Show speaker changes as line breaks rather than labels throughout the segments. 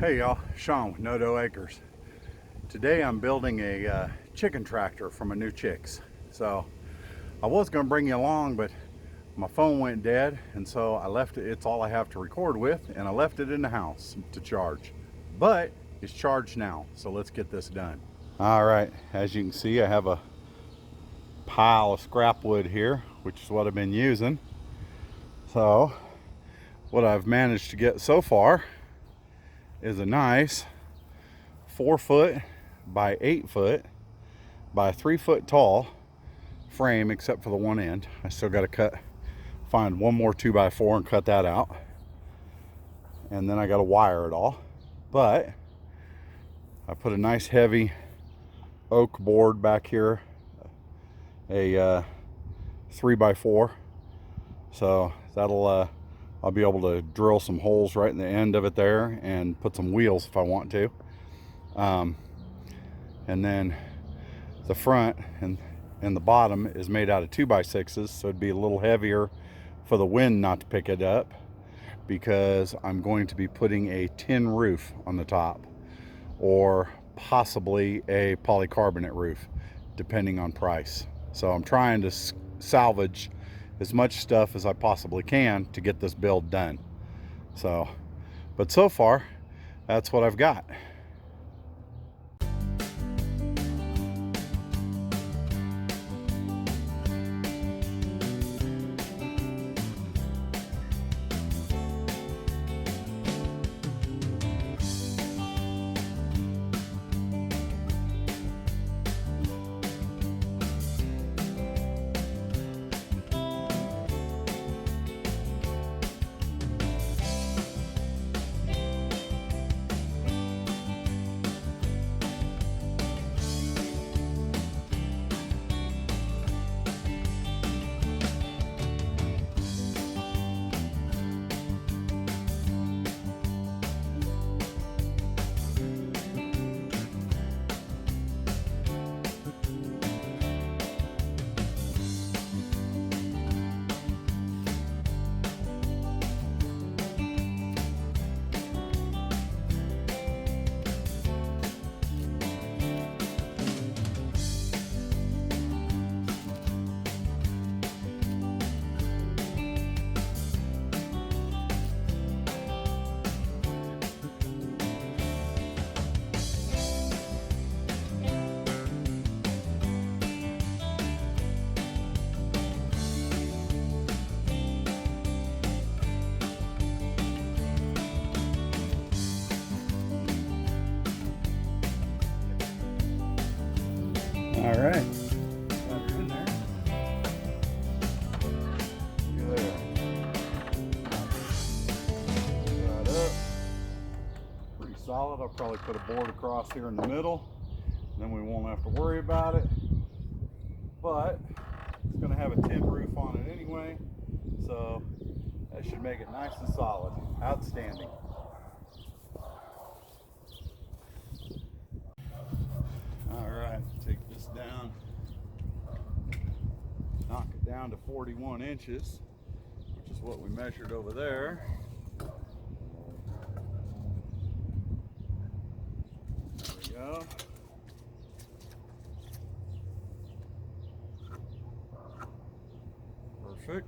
Hey y'all, Shawn with Nodough Acres. Today I'm building a chicken tractor for my new chicks. So I was going to bring you along, but my phone went dead, and so I left it. It's all I have to record with, and I left it in the house to charge. But it's charged now, so let's get this done. All right, as you can see, I have a pile of scrap wood here, which is what I've been using. So what I've managed to get so far is a nice 4-foot by 8-foot by 3-foot tall frame, except for the one end. I still got to find one more 2x4 and cut that out, and then I got to wire it all. But I put a nice heavy oak board back here, a 3x4, so that'll I'll be able to drill some holes right in the end of it there and put some wheels if I want to. And then the front and the bottom is made out of 2x6s, so it'd be a little heavier for the wind not to pick it up, because I'm going to be putting a tin roof on the top, or possibly a polycarbonate roof, depending on price. So I'm trying to salvage as much stuff as I possibly can to get this build done. So, but so far, that's what I've got. All right, got her in there. Look at that. Right up. Pretty solid. I'll probably put a board across here in the middle, then we won't have to worry about it. But it's going to have a tin roof on it anyway, so that should make it nice and solid. Outstanding. All right, take this down, knock it down to 41 inches, which is what we measured over there. There we go. Perfect.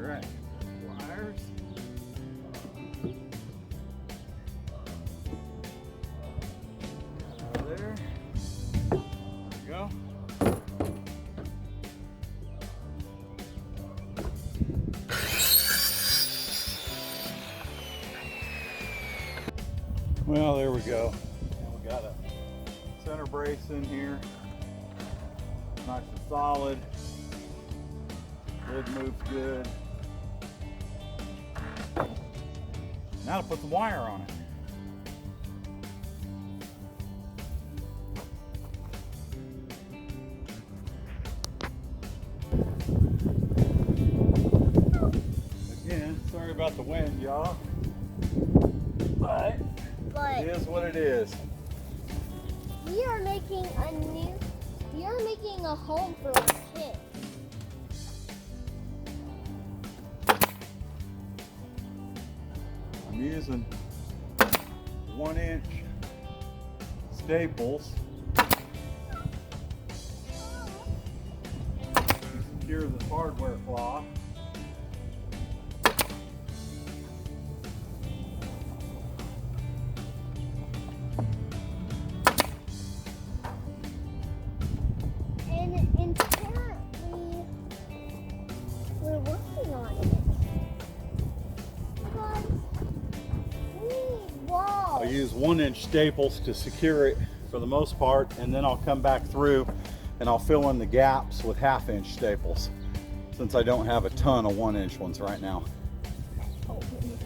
Alright, wires. Out of there. There we go. Well, there we go. And we got a center brace in here. Nice and solid. Lid moves good. Now to put some wire on it. Again, sorry about the wind, y'all. But
but
it is what it is.
we are making a home for our kids.
I'm using 1-inch staples to secure this hardware cloth.
And apparently we're working on it. Because we need walls.
I'll use 1-inch staples to secure it for the most part, and then I'll come back through and I'll fill in the gaps with 1/2-inch staples, since I don't have a ton of 1-inch ones right now.
Oh, but I love you.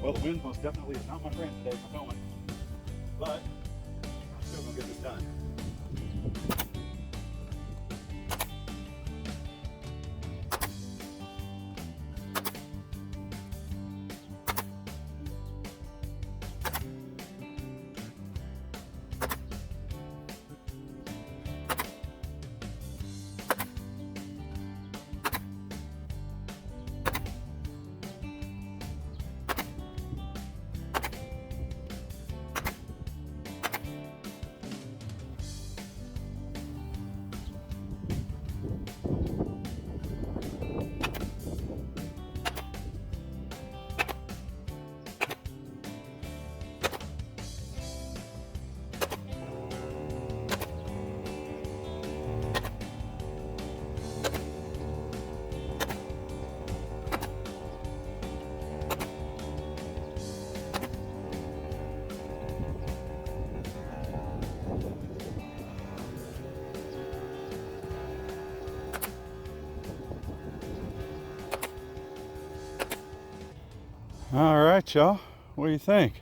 Well, the wind most definitely is not my friend today for filming, but I'm still gonna get this done. All right, y'all. What do you think?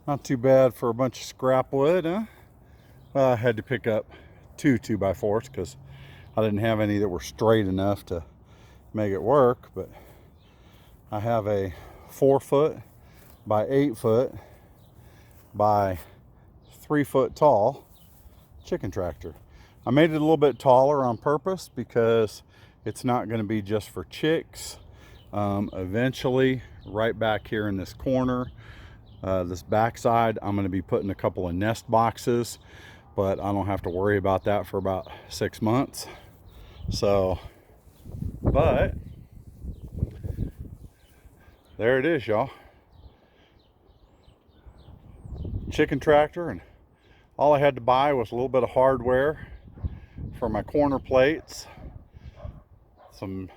Not too bad for a bunch of scrap wood, huh? Well, I had to pick up 2 2x4s because I didn't have any that were straight enough to make it work. But I have a 4-foot by 8-foot by 3-foot tall chicken tractor. I made it a little bit taller on purpose because it's not going to be just for chicks. Eventually, right back here in this corner, this backside, I'm going to be putting a couple of nest boxes, but I don't have to worry about that for about 6 months. So, but there it is, y'all. Chicken tractor and All I had to buy was a little bit of hardware for my corner plates, some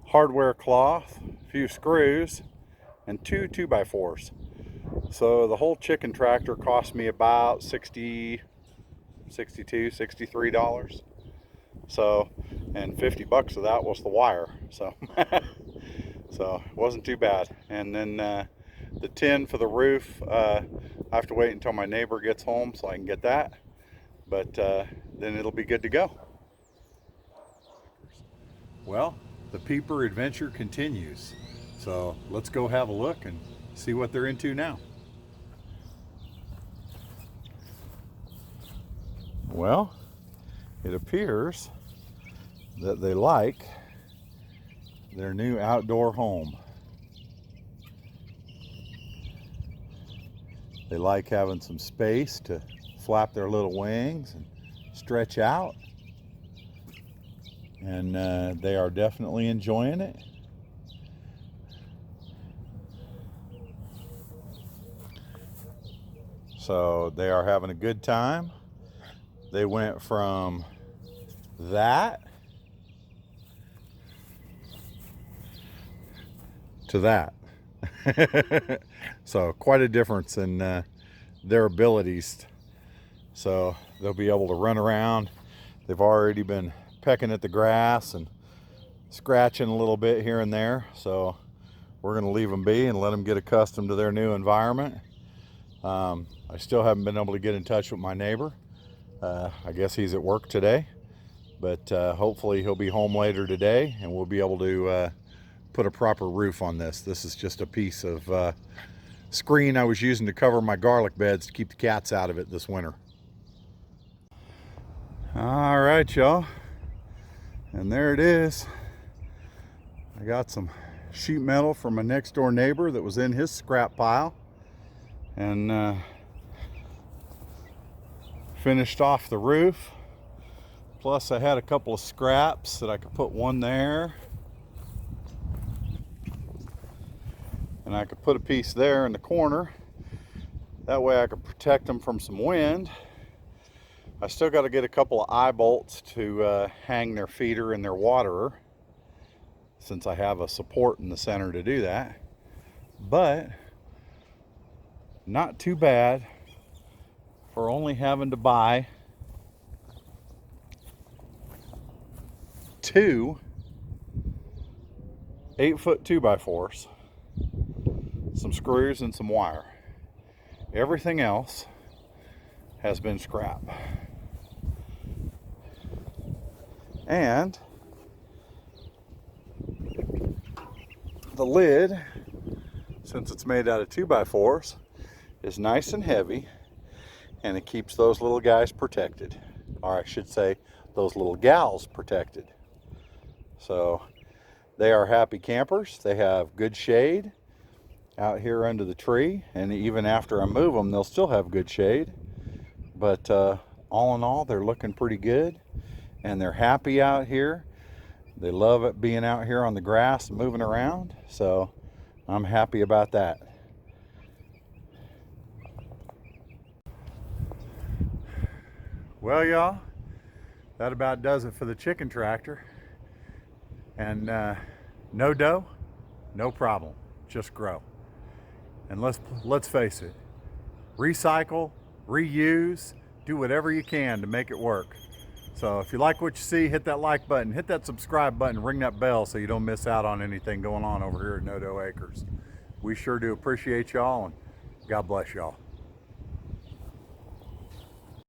hardware cloth, a few screws, and 2 2x4s. So the whole chicken tractor cost me about $62, $63. So, and 50 bucks of that was the wire. So, so it wasn't too bad. And then the tin for the roof, I have to wait until my neighbor gets home so I can get that. But then it'll be good to go. Well, the peeper adventure continues. So let's go have a look and see what they're into now. Well, it appears that they like their new outdoor home. They like having some space to flap their little wings and stretch out. And they are definitely enjoying it. So they are having a good time. They went from that to that. So quite a difference in their abilities. So they'll be able to run around. They've already been pecking at the grass and scratching a little bit here and there. So we're going to leave them be and let them get accustomed to their new environment. I still haven't been able to get in touch with my neighbor. I guess he's at work today, but hopefully he'll be home later today and we'll be able to put a proper roof on this. This is just a piece of screen I was using to cover my garlic beds to keep the cats out of it this winter. All right, y'all, and there it is. I got some sheet metal from my next door neighbor that was in his scrap pile, and finished off the roof. Plus I had a couple of scraps that I could put one there, and I could put a piece there in the corner. That way I could protect them from some wind. I still got to get a couple of eye bolts to hang their feeder and their waterer, since I have a support in the center to do that. But not too bad for only having to buy 2 8-foot 2x4s, some screws, and some wire. Everything else has been scrap. And the lid, since it's made out of 2x4s, is nice and heavy, and it keeps those little guys protected. Or I should say, those little gals protected. So they are happy campers. They have good shade out here under the tree, and even after I move them, they'll still have good shade. But all in all, they're looking pretty good, and they're happy out here. They love it being out here on the grass, moving around. So I'm happy about that. Well, y'all, that about does it for the chicken tractor. And no dough, no problem, just grow. And let's face it, recycle, reuse, do whatever you can to make it work. So if you like what you see, hit that like button, hit that subscribe button, ring that bell so you don't miss out on anything going on over here at Nodough Acres. We sure do appreciate y'all, and God bless y'all.